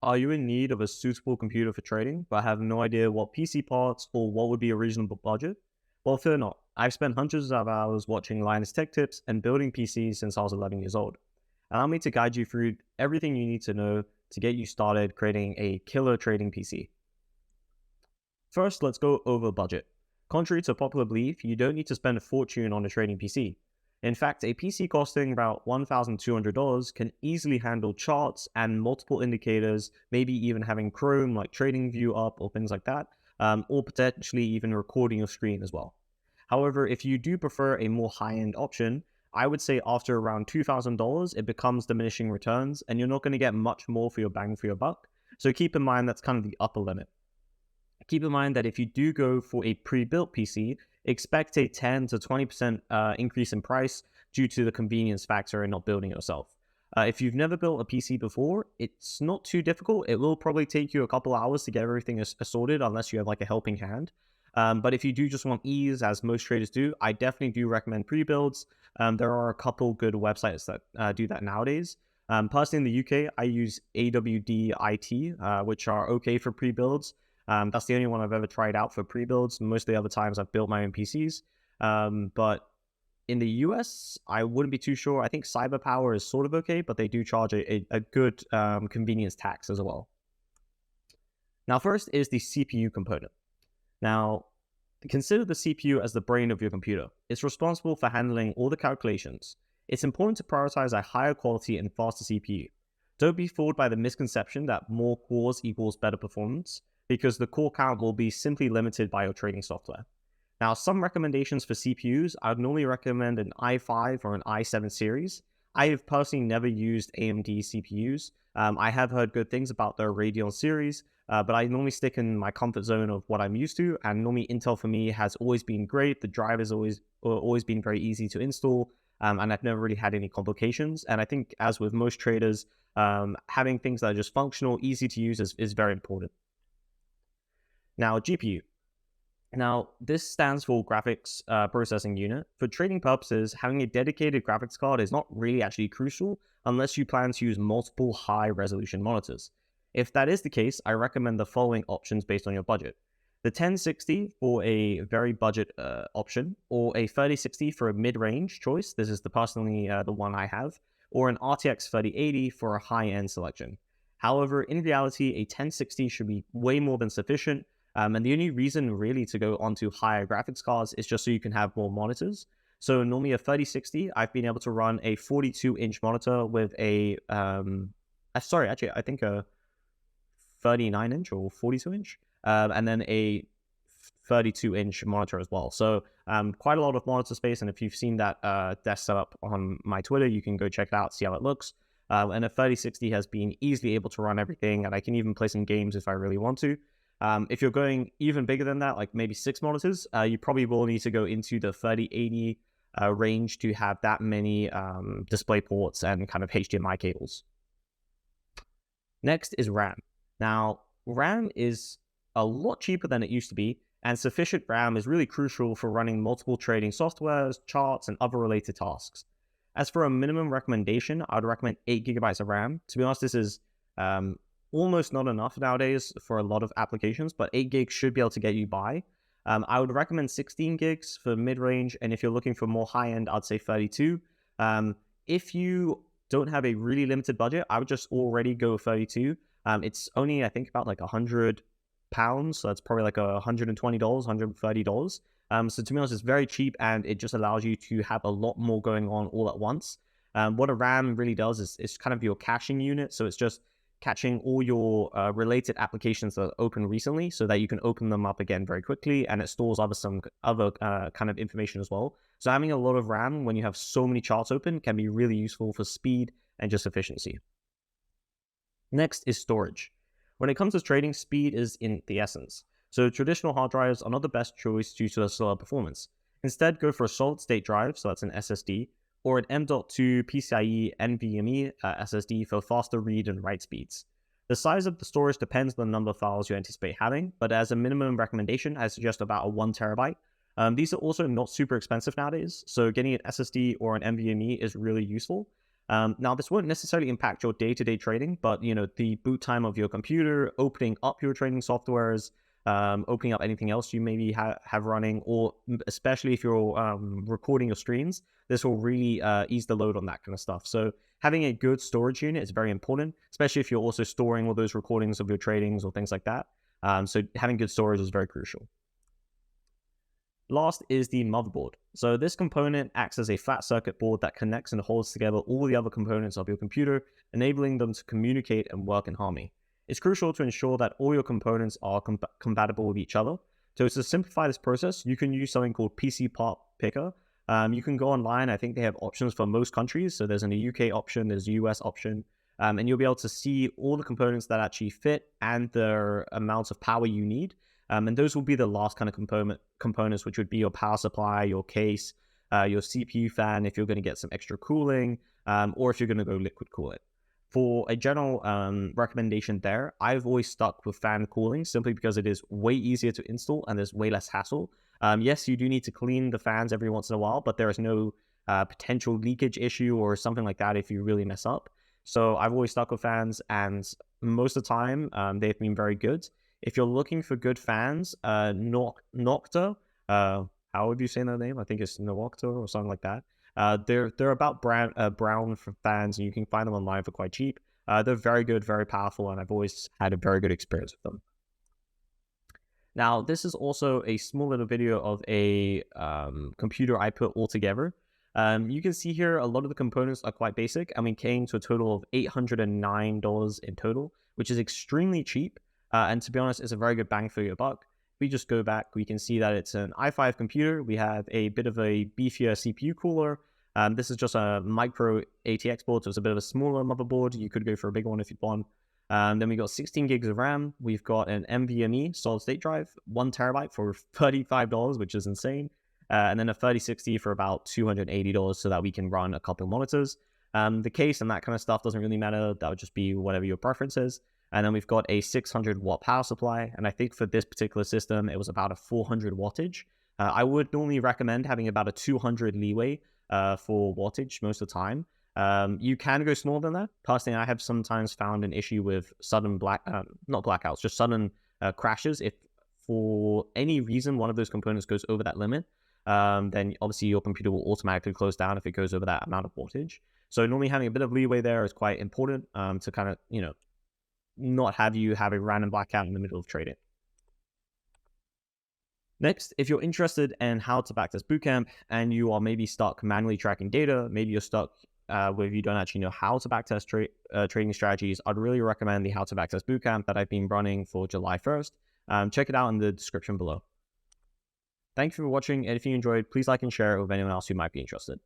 Are you in need of a suitable computer for trading, but have no idea what PC parts or what would be a reasonable budget? Well, fear not. I've spent hundreds of hours watching Linus Tech Tips and building PCs since I was 11 years old. Allow me to guide you through everything you need to know to get you started creating a killer trading PC. First, let's go over budget. Contrary to popular belief, you don't need to spend a fortune on a trading PC. In fact, a PC costing about $1,200 can easily handle charts and multiple indicators, maybe even having Chrome like TradingView up or things like that, or potentially even recording your screen as well. However, if you do prefer a more high-end option, I would say after around $2,000, it becomes diminishing returns and you're not going to get much more for your bang for your buck. So keep in mind that's kind of the upper limit. Keep in mind that if you do go for a pre-built PC, expect a 10 to 20% increase in price due to the convenience factor and not building it yourself. If you've never built a PC before, it's not too difficult. It will probably take you a couple hours to get everything sorted unless you have like a helping hand. But if you do just want ease, as most traders do, I definitely do recommend pre-builds. There are a couple good websites that do that nowadays. Personally, in the UK, I use AWDIT, which are okay for pre-builds. That's the only one I've ever tried out for pre-builds. Most of the other times I've built my own PCs. But in the US, I wouldn't be too sure. I think CyberPower is sort of okay, but they do charge a good convenience tax as well. Now, first is the CPU component. Now, consider the CPU as the brain of your computer. It's responsible for handling all the calculations. It's important to prioritize a higher quality and faster CPU. Don't be fooled by the misconception that more cores equals better performance, because the core count will be simply limited by your trading software. Now, some recommendations for CPUs, I would normally recommend an i5 or an i7 series. I have personally never used AMD CPUs. I have heard good things about their Radeon series, but I normally stick in my comfort zone of what I'm used to, and normally Intel for me has always been great. The drive has always been very easy to install, and I've never really had any complications. And I think, as with most traders, having things that are just functional, easy to use is very important. Now, GPU. Now, this stands for Graphics Processing Unit. For trading purposes, having a dedicated graphics card is not really actually crucial unless you plan to use multiple high-resolution monitors. If that is the case, I recommend the following options based on your budget. The 1060 for a very budget option, or a 3060 for a mid-range choice. This is personally the one I have, or an RTX 3080 for a high-end selection. However, in reality, a 1060 should be way more than sufficient. And the only reason really to go onto higher graphics cards is just so you can have more monitors. So normally a 3060, I've been able to run a 42-inch monitor with I think a 39-inch or 42-inch, and then a 32-inch monitor as well. So quite a lot of monitor space. And if you've seen that desk setup on my Twitter, you can go check it out, see how it looks. And a 3060 has been easily able to run everything, and I can even play some games if I really want to. If you're going even bigger than that, like maybe 6 monitors, you probably will need to go into the 3080 range to have that many display ports and kind of HDMI cables. Next is RAM. Now, RAM is a lot cheaper than it used to be, and sufficient RAM is really crucial for running multiple trading softwares, charts, and other related tasks. As for a minimum recommendation, I would recommend 8 gigabytes of RAM. To be honest, this is almost not enough nowadays for a lot of applications, but 8 gigs should be able to get you by. I would recommend 16 gigs for mid-range, and if you're looking for more high-end, I'd say 32. If you don't have a really limited budget, I would just already go 32. It's only, I think, about like £100, so that's probably like $120, $130. So to be honest, it's very cheap, and it just allows you to have a lot more going on all at once. What a RAM really does is it's kind of your caching unit, so it's just catching all your related applications that are open recently so that you can open them up again very quickly, and it stores some other kind of information as well. So having a lot of RAM when you have so many charts open can be really useful for speed and just efficiency. Next is storage. When it comes to trading, speed is in the essence. So traditional hard drives are not the best choice due to the slower performance. Instead, go for a solid state drive, so that's an SSD, or an M.2 PCIe NVMe SSD for faster read and write speeds. The size of the storage depends on the number of files you anticipate having, but as a minimum recommendation, I suggest about a 1 terabyte. These are also not super expensive nowadays, so getting an SSD or an NVMe is really useful. Now, this won't necessarily impact your day-to-day trading, but the boot time of your computer, opening up your trading softwares, opening up anything else you maybe have running, or especially if you're recording your streams, this will really ease the load on that kind of stuff. So having a good storage unit is very important, especially if you're also storing all those recordings of your tradings or things like that. So having good storage is very crucial. Last is the motherboard. So this component acts as a flat circuit board that connects and holds together all the other components of your computer, enabling them to communicate and work in harmony. It's crucial to ensure that all your components are compatible with each other. So to simplify this process, you can use something called PC Part Picker. You can go online. I think they have options for most countries. So there's a UK option, there's a US option, and you'll be able to see all the components that actually fit and the amounts of power you need. And those will be the last kind of components, which would be your power supply, your case, your CPU fan, if you're going to get some extra cooling, or if you're going to go liquid cool it. For a general recommendation there, I've always stuck with fan cooling simply because it is way easier to install and there's way less hassle. Yes, you do need to clean the fans every once in a while, but there is no potential leakage issue or something like that if you really mess up. So I've always stuck with fans, and most of the time they've been very good. If you're looking for good fans, Nocta, how would you say their name? I think it's Nocta or something like that. They're about brown fans, and you can find them online for quite cheap. They're very good, very powerful, and I've always had a very good experience with them. Now, this is also a small little video of a computer I put all together. You can see here a lot of the components are quite basic, and we came to a total of $809 in total, which is extremely cheap. And to be honest, it's a very good bang for your buck. If we just go back, we can see that it's an i5 computer. We have a bit of a beefier CPU cooler. This is just a micro ATX board, so it's a bit of a smaller motherboard. You could go for a big one if you'd want. Then we got 16 gigs of RAM. We've got an NVMe solid state drive, 1 terabyte for $35, which is insane. And then a 3060 for about $280 so that we can run a couple of monitors. The case and that kind of stuff doesn't really matter. That would just be whatever your preference is. And then we've got a 600 watt power supply. And I think for this particular system, it was about a 400 wattage. I would normally recommend having about a 200 leeway for wattage most of the time. You can go smaller than that. Personally, I have sometimes found an issue with sudden not blackouts, just sudden crashes. If for any reason one of those components goes over that limit, then obviously your computer will automatically close down if it goes over that amount of wattage. So normally having a bit of leeway there is quite important to kind of, not have you have a random blackout in the middle of trading. Next, if you're interested in how to backtest Bootcamp and you are maybe stuck manually tracking data, maybe you're stuck where you don't actually know how to backtest trading strategies, I'd really recommend the How to Backtest Bootcamp that I've been running for July 1st. Check it out in the description below. Thank you for watching, and if you enjoyed, please like and share it with anyone else who might be interested.